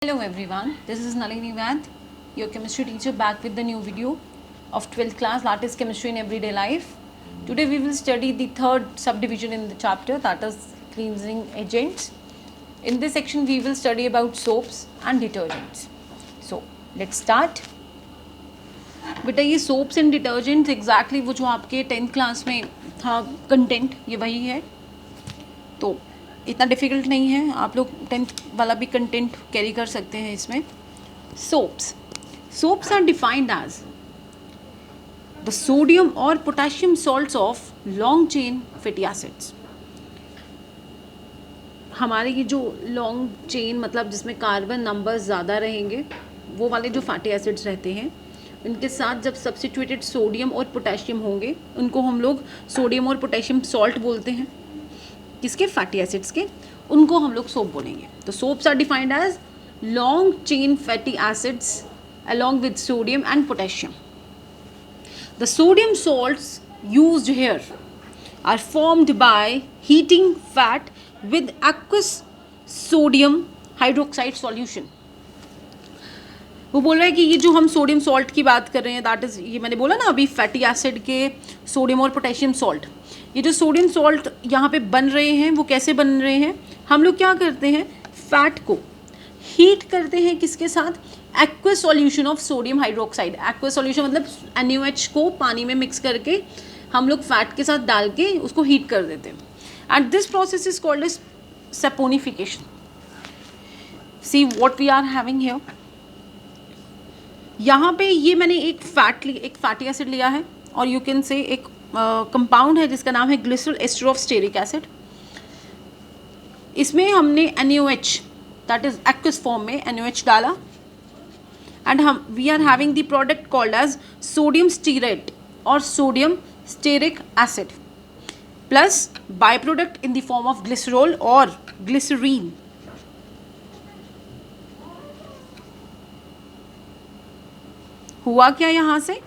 Hello everyone, this is Nalini Vaid, your chemistry teacher, back with the new video of 12th class, that is chemistry in everyday life. Today we will study the third subdivision in the chapter, that is cleansing agents. In this section we will study about soaps and detergents. So let's start. बेटा ये soaps and detergents exactly वो जो आपके 10th class में था content, ये वही है. तो इतना डिफ़िकल्ट नहीं है, आप लोग 10th वाला भी कंटेंट कैरी कर सकते हैं इसमें. Soaps are defined as the sodium और potassium salts of long chain fatty acids. हमारे ये जो लॉन्ग चेन मतलब जिसमें कार्बन नंबर्स ज़्यादा रहेंगे वो वाले जो फैटी एसिड्स रहते हैं, इनके साथ जब सब्स्टिट्यूटेड सोडियम और पोटेशियम होंगे उनको हम लोग सोडियम और पोटेशियम सॉल्ट बोलते हैं. किसके? फैटी एसिड्स के. उनको हम लोग सोप बोलेंगे. तो soaps are defined as long chain fatty acids along with sodium and potassium. The sodium salts used here are formed by heating fat with aqueous sodium hydroxide solution. वो बोल रहा है कि ये जो हम सोडियम सॉल्ट की बात कर रहे हैं, दैट इज़, ये मैंने बोला ना अभी, फैटी एसिड के सोडियम और पोटेशियम सॉल्ट. ये जो सोडियम सॉल्ट यहाँ पे बन रहे हैं वो कैसे बन रहे हैं? हम लोग क्या करते हैं, फैट को हीट करते हैं. किसके साथ? Aqueous solution of sodium hydroxide. Aqueous solution मतलब NaOH को पानी में मिक्स करके हम लोग फैट के साथ डाल के उसको हीट कर देते हैं. And this process is called as saponification. See what we are having here. यहाँ पे ये मैंने एक फैटी एसिड लिया है और यू कैन से एक कंपाउंड है जिसका नाम है glycerol ester of stearic acid. इसमें हमने NaOH that is aqueous form में NaOH डाला and we are having the product called as sodium stearate और sodium stearic acid plus by product in the form of glycerol और glycerine. हुआ क्या यहाँ से?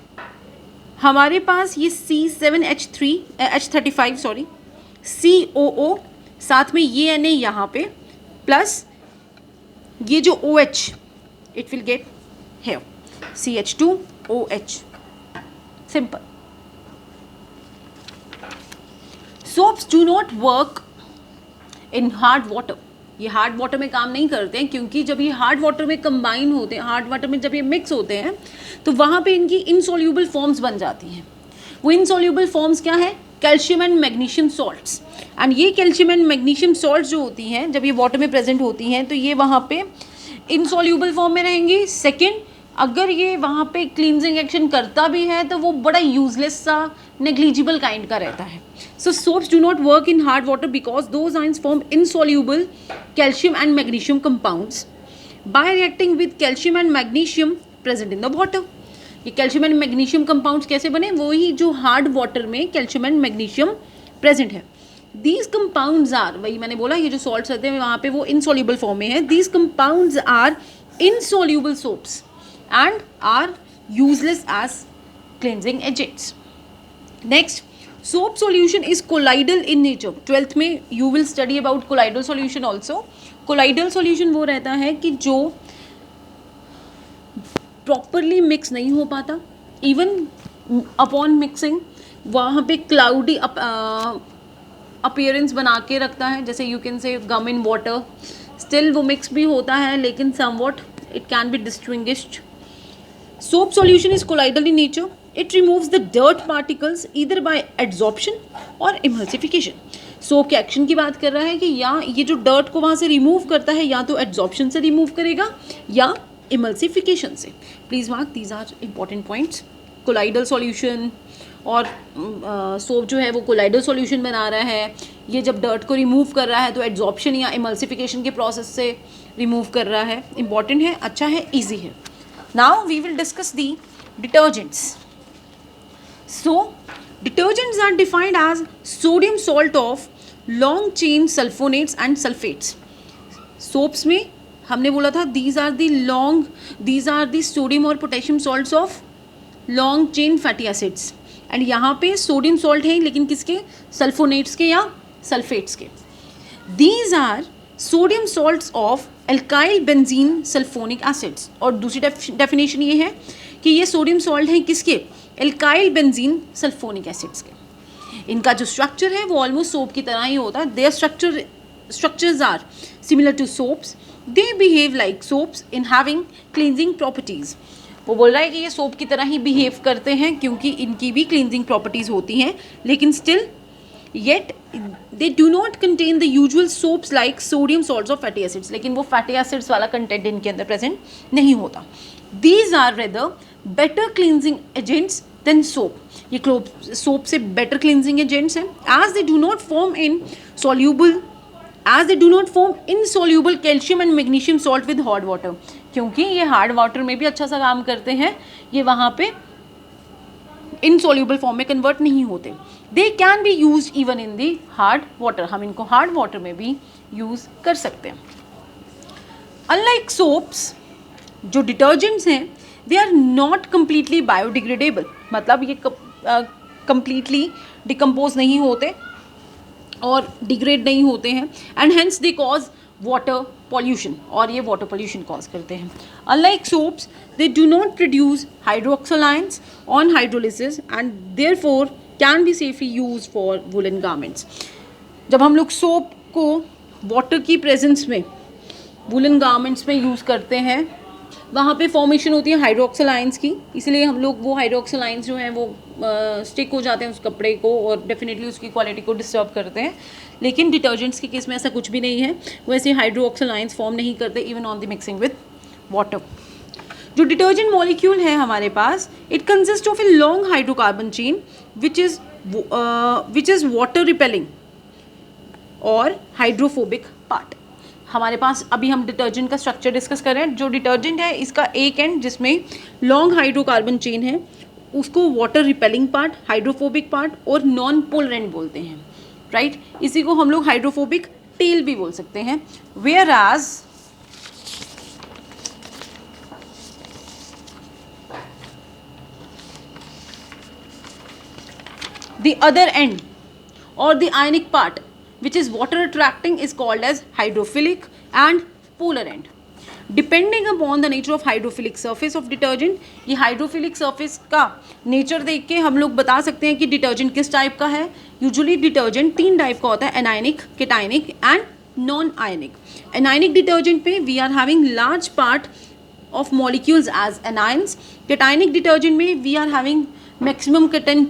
हमारे पास ये H35 सॉरी COO, साथ में ये Na यहाँ पे, प्लस ये जो OH it will get here CH2OH. Simple. Soaps do not work in hard water. ये हार्ड वाटर में काम नहीं करते हैं क्योंकि जब ये हार्ड वाटर में कंबाइन होते हैं, हार्ड वाटर में जब ये मिक्स होते हैं तो वहाँ पे इनकी इनसॉल्यूबल फॉर्म्स बन जाती हैं. वो इनसॉल्यूबल फॉर्म्स क्या है? Calcium and magnesium salts. And ये कैल्शियम एंड मैग्नीशियम सॉल्ट्स जो होती हैं जब ये वाटर में प्रेजेंट होती हैं तो ये वहाँ पे इनसॉल्यूबल फॉर्म में रहेंगी. सेकेंड, अगर ये वहाँ पे क्लींजिंग एक्शन करता भी है तो वो बड़ा यूजलेस सा नेग्लिजिबल काइंड का रहता है. So soaps do not work in hard water because those ions form insoluble calcium and magnesium compounds by reacting with calcium and magnesium present in the water. ये calcium and magnesium compounds कैसे बने? वही जो hard water में calcium and magnesium present है. These compounds are, वही मैंने बोला, ये जो salts रहते हैं वहाँ पे वो insoluble form में है. These compounds are insoluble soaps and are useless as cleansing agents. Next, soap solution is colloidal in nature. 12th में you will study about colloidal solution also. colloidal solution वो रहता है कि जो properly mix नहीं हो पाता, even upon mixing वहाँ पे cloudy appearance बना के रखता है. जैसे you can say gum in water, still वो mix भी होता है लेकिन somewhat it can be distinguished. Soap solution is colloidal in nature. It removes the dirt particles either by adsorption or emulsification. Soap के एक्शन की बात कर रहा है कि या ये जो डर्ट को वहाँ से रिमूव करता है या तो एड्जॉर्प्शन से रिमूव करेगा या इमल्सिफिकेशन से. Please mark, these are important points. Colloidal solution और सोप जो है वो कोलाइडल सॉल्यूशन बना रहा है. ये जब डर्ट को रिमूव कर रहा है तो एड्जॉर्प्शन या इमल्सिफिकेशन के प्रोसेस से रिमूव कर रहा है. इंपॉर्टेंट है, अच्छा है, ईजी है. Now we will discuss the detergents. So, detergents are defined as sodium salt of long chain sulfonates and sulfates. Soaps में हमने बोला था these are the sodium और potassium salts of long chain fatty acids. And यहाँ पे sodium salt है लेकिन किसके? sulfonates के या sulfates के. These are sodium salts of alkyl benzene sulphonic acids. और दूसरी डेफिनेशन ये है कि ये सोडियम सॉल्ट हैं किसके, एल्काइल बेंजीन सल्फोनिक एसिड्स के। इनका जो स्ट्रक्चर है वो ऑलमोस्ट सोप की तरह ही होता है। Their structures are similar to soaps, they behave like soaps in having cleansing properties. वो बोल रहा है कि ये सोप की तरह ही बिहेव करते हैं क्योंकि इनकी भी क्लींजिंग प्रॉपर्टीज़ होती हैं, लेकिन still yet they do not contain the usual soaps like sodium salts और फैटी एसिड्स। लेकिन वो फैटी एसिड्स वाला कंटेंट इनके अंदर प्रेजेंट नहीं होता। These are rather better cleansing agents than soap. ये सोप से बेटर क्लींजिंग एजेंट्स हैं as they do not form insoluble calcium and magnesium salt with hot water. क्योंकि ये हार्ड वाटर में भी अच्छा सा काम करते हैं, ये वहाँ पे इनसॉल्यूबल फॉर्म में कन्वर्ट नहीं होते। They can be use even in the hard water, हम इनको हार्ड वाटर में भी यूज़ कर सकते हैं। अनलाइक सोप्स, जो डिटर्जेंट्स हैं they are not completely biodegradable, मतलब ये कम्प्लीटली डिकम्पोज नहीं होते और डिग्रेड नहीं होते हैं, and hence they cause water pollution, और ये वाटर पॉल्यूशन कॉज करते हैं। Unlike soaps they do not produce hydroxyl ions on hydrolysis and therefore can be safely use for woollen garments. जब हम लोग सोप को वाटर की प्रेजेंस में वुलन गारमेंट्स में यूज़ करते हैं, वहाँ पे फॉर्मेशन होती है हाइड्रोक्सिल आयंस की, इसलिए हम लोग वो हाइड्रोक्सिल आयंस जो हैं वो स्टिक हो जाते हैं उस कपड़े को और डेफिनेटली उसकी क्वालिटी को डिस्टर्ब करते हैं। लेकिन डिटर्जेंट्स के केस में ऐसा कुछ भी नहीं है, वैसे हाइड्रोक्सिल आयंस फॉर्म नहीं करते even on the mixing with water. जो डिटर्जेंट मॉलिक्यूल है हमारे पास, it consist of a long hydrocarbon chain which is water repelling और हाइड्रोफोबिक पार्ट। हमारे पास अभी हम डिटर्जेंट का स्ट्रक्चर डिस्कस कर रहे हैं। जो डिटर्जेंट है इसका एक एंड जिसमें लॉन्ग हाइड्रोकार्बन चेन है उसको water repelling part, hydrophobic part और नॉन पोलर एंड बोलते हैं, राइट। इसी को हम लोग हाइड्रोफोबिक टेल भी बोल सकते हैं। Whereas the other end or the ionic part which is water attracting is called as hydrophilic and polar end. Depending upon the nature of hydrophilic surface of detergent, ये hydrophilic surface का nature देख के हम लोग बता सकते हैं कि detergent किस टाइप का है। Usually detergent 3 टाइप का होता है, anionic, cationic and non-ionic. Anionic detergent पे we are having large part of molecules as anions. Cationic detergent में we are having maximum content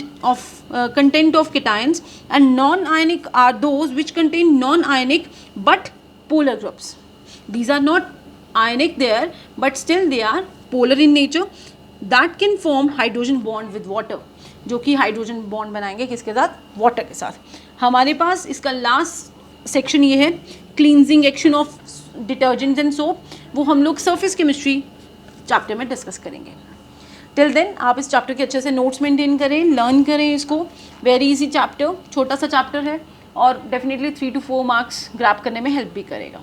of cations, and non-ionic are those which contain non-ionic but polar groups. These are not ionic there but still they are polar in nature that can form hydrogen bond with water, जो कि hydrogen bond बनाएंगे किसके साथ, water के साथ। हमारे पास इसका last section ये है cleansing action of detergents and soap, वो हम लोग सरफेस केमिस्ट्री चैप्टर में डिस्कस करेंगे। टिल देन आप इस चैप्टर के अच्छे से नोट्स मेंटेन करें, लर्न करें इसको। वेरी इजी चैप्टर, छोटा सा चैप्टर है और डेफिनेटली 3 to 4 मार्क्स ग्रैब करने में हेल्प भी करेगा।